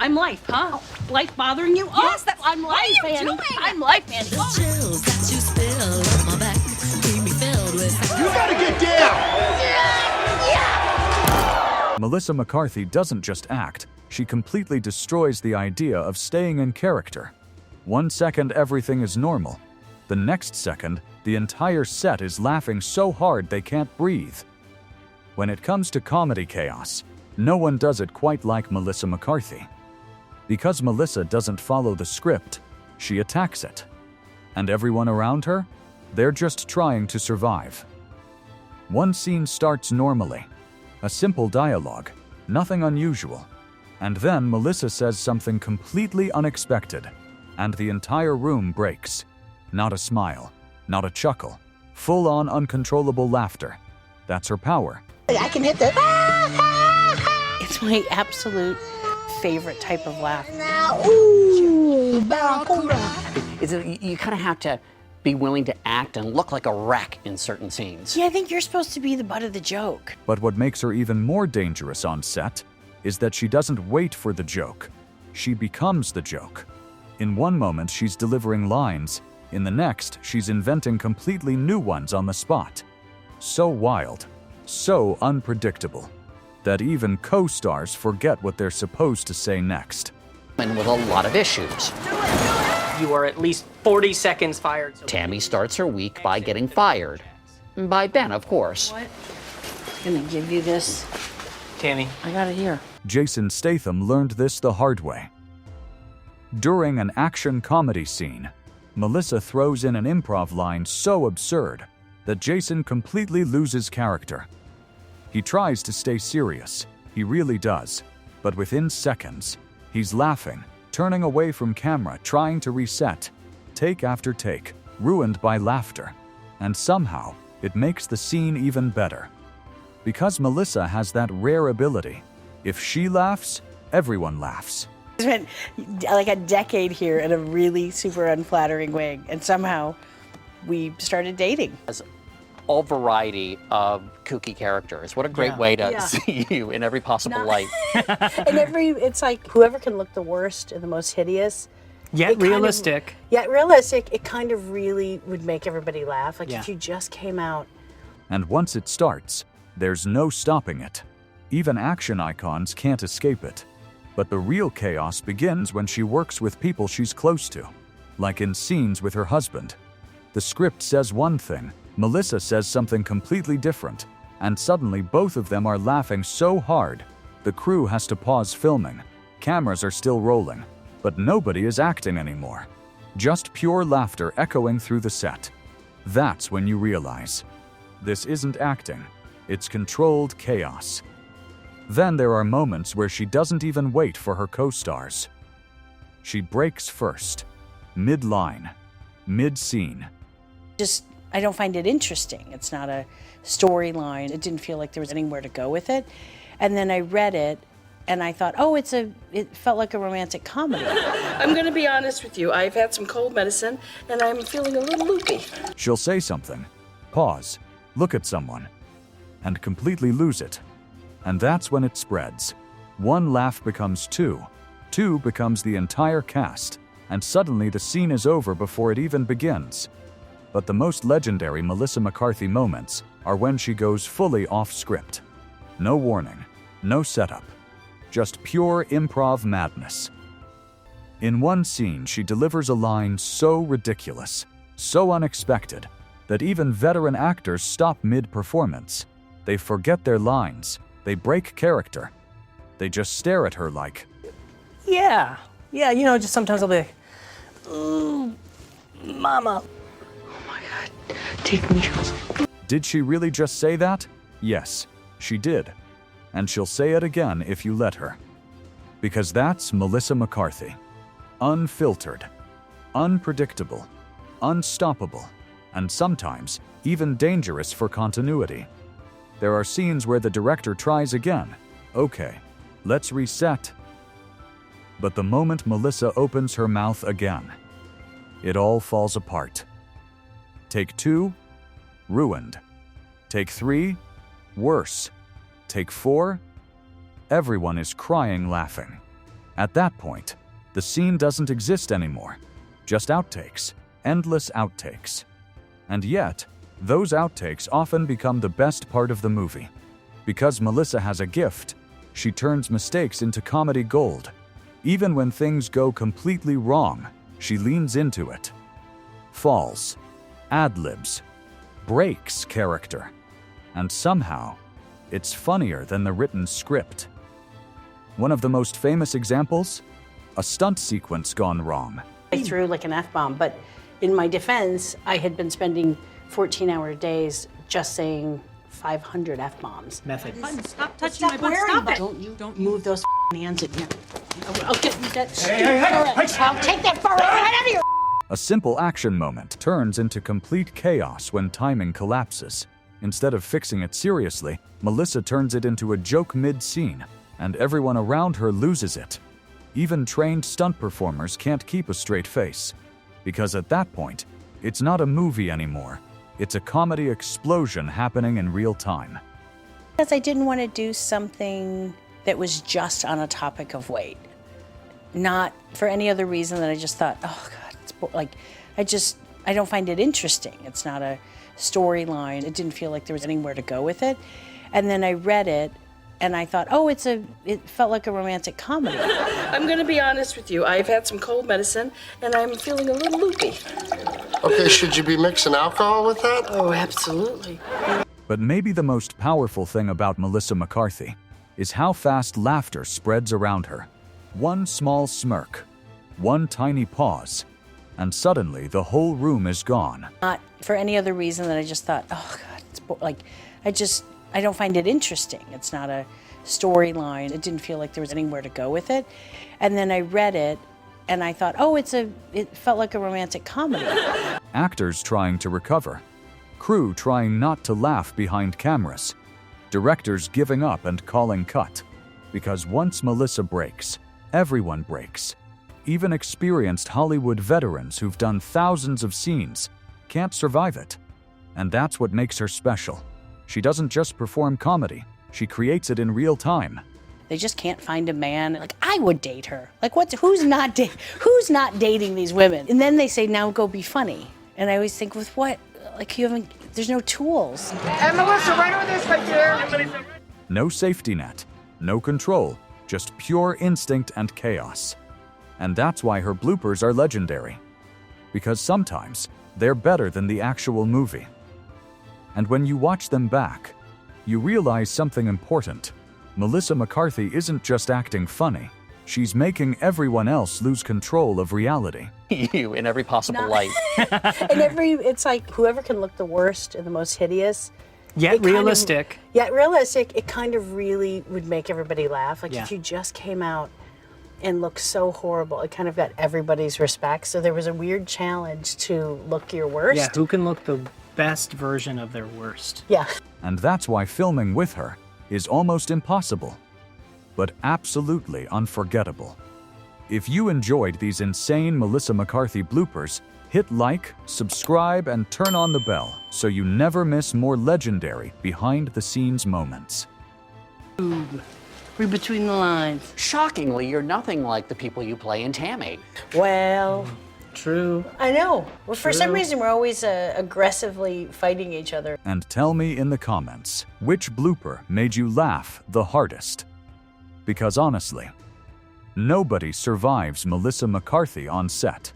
I'm life, huh? Life bothering you? Yes, that's I'm life, what are you Annie. doing? I'm life, Annie. The chills that you spill on my back keep me filled with. You gotta get down! Melissa McCarthy doesn't just act, she completely destroys the idea of staying in character. 1 second everything is normal. The next second, the entire set is laughing so hard they can't breathe. When it comes to comedy chaos, no one does it quite like Melissa McCarthy. Because Melissa doesn't follow the script, she attacks it. And everyone around her? They're just trying to survive. One scene starts normally. A simple dialogue, nothing unusual. And then Melissa says something completely unexpected, and the entire room breaks. Not a smile, not a chuckle, full-on uncontrollable laughter. That's her power. I can hit the. It's my absolute favorite type of laugh. Ooh, barracuda. You kind of have to be willing to act and look like a wreck in certain scenes. Yeah, I think you're supposed to be the butt of the joke. But what makes her even more dangerous on set is that she doesn't wait for the joke. She becomes the joke. In one moment, she's delivering lines. In the next, she's inventing completely new ones on the spot. So wild, so unpredictable, that even co-stars forget what they're supposed to say next. And with a lot of issues. You are at least 40 seconds fired. Tammy starts her week by getting fired. By Ben, of course. What? I'm gonna give you this. Tammy. I got it here. Jason Statham learned this the hard way. During an action comedy scene, Melissa throws in an improv line so absurd that Jason completely loses character. He tries to stay serious, he really does, but within seconds, he's laughing, turning away from camera, trying to reset, take after take, ruined by laughter. And somehow, it makes the scene even better. Because Melissa has that rare ability, if she laughs, everyone laughs. I spent like a decade here in a really super unflattering wig, and somehow we started dating. All variety of kooky characters. What a great way to see you in every possible light. It's like whoever can look the worst and the most hideous. Yet realistic. Yet realistic, it kind of really would make everybody laugh. Like if you just came out. And once it starts, there's no stopping it. Even action icons can't escape it. But the real chaos begins when she works with people she's close to, like in scenes with her husband. The script says one thing, Melissa says something completely different, and suddenly both of them are laughing so hard, the crew has to pause filming. Cameras are still rolling, but nobody is acting anymore. Just pure laughter echoing through the set. That's when you realize, this isn't acting, it's controlled chaos. Then there are moments where she doesn't even wait for her co-stars. She breaks first, mid-line, mid-scene. I don't find it interesting. It's not a storyline. It didn't feel like there was anywhere to go with it. And then I read it and I thought, oh, it felt like a romantic comedy. I'm gonna be honest with you. I've had some cold medicine and I'm feeling a little loopy. She'll say something, pause, look at someone, and completely lose it. And that's when it spreads. One laugh becomes two becomes the entire cast, and suddenly the scene is over before it even begins. But the most legendary Melissa McCarthy moments are when she goes fully off script. No warning, no setup, just pure improv madness. In one scene, she delivers a line so ridiculous, so unexpected, that even veteran actors stop mid-performance. They forget their lines, they break character. They just stare at her like, Yeah, just sometimes I'll be like, ooh, mama. Take me. did she really just say that? Yes, she did. And she'll say it again if you let her. Because that's Melissa McCarthy. Unfiltered, unpredictable, unstoppable, and sometimes even dangerous for continuity. There are scenes where the director tries again. Okay, let's reset. But the moment Melissa opens her mouth again, it all falls apart. Take 2, ruined. Take 3, worse. Take 4, everyone is crying laughing. At that point, the scene doesn't exist anymore. Just outtakes, endless outtakes. And yet, those outtakes often become the best part of the movie. Because Melissa has a gift, she turns mistakes into comedy gold. Even when things go completely wrong, she leans into it. Falls, ad-libs, breaks character. And somehow, it's funnier than the written script. One of the most famous examples? A stunt sequence gone wrong. I threw like an F-bomb, but in my defense, I had been spending 14-hour days just saying 500 F-bombs. Method. Stop touching my butt. Stop it. Don't move those hands in here. I'll get that. I'll take that forehead right out of your. A simple action moment turns into complete chaos when timing collapses. Instead of fixing it seriously, Melissa turns it into a joke mid-scene, and everyone around her loses it. Even trained stunt performers can't keep a straight face. Because at that point, it's not a movie anymore. It's a comedy explosion happening in real time. Because I didn't want to do something that was just on a topic of weight. Not for any other reason than I just thought, oh God, it's like, I don't find it interesting. It's not a storyline. It didn't feel like there was anywhere to go with it. And then I read it and I thought, oh, it felt like a romantic comedy. I'm gonna be honest with you. I've had some cold medicine and I'm feeling a little loopy. Okay, should you be mixing alcohol with that? Oh, absolutely. But maybe the most powerful thing about Melissa McCarthy is how fast laughter spreads around her. One small smirk, one tiny pause, and suddenly the whole room is gone. Not for any other reason than I just thought, oh God, it's like, I don't find it interesting. It's not a storyline. It didn't feel like there was anywhere to go with it. And then I read it and I thought, oh, it felt like a romantic comedy. Actors trying to recover, crew trying not to laugh behind cameras, directors giving up and calling cut. Because once Melissa breaks, everyone breaks. Even experienced Hollywood veterans who've done thousands of scenes can't survive it. And that's what makes her special. She doesn't just perform comedy, she creates it in real time. They just can't find a man. Like, I would date her. Like, who's not dating these women? And then they say, now go be funny. And I always think, with what? Like, there's no tools. And Melissa, right on this right there. No safety net, no control, just pure instinct and chaos. And that's why her bloopers are legendary. Because sometimes, they're better than the actual movie. And when you watch them back, you realize something important. Melissa McCarthy isn't just acting funny. She's making everyone else lose control of reality. You in every possible light. It's like whoever can look the worst and the most hideous. Yet realistic. It kind of really would make everybody laugh. Like, Yeah. if you just came out and looked so horrible, it kind of got everybody's respect. So there was a weird challenge to look your worst. Yeah, who can look the best version of their worst? Yeah. And that's why filming with her is almost impossible, but absolutely unforgettable. If you enjoyed these insane Melissa McCarthy bloopers, hit like, subscribe, and turn on the bell so you never miss more legendary behind-the-scenes moments. Read between the lines. Shockingly, you're nothing like the people you play in Tammy. Well, True. I know. Well, for some True. reason, we're always aggressively fighting each other. And tell me in the comments, which blooper made you laugh the hardest? Because honestly, nobody survives Melissa McCarthy on set.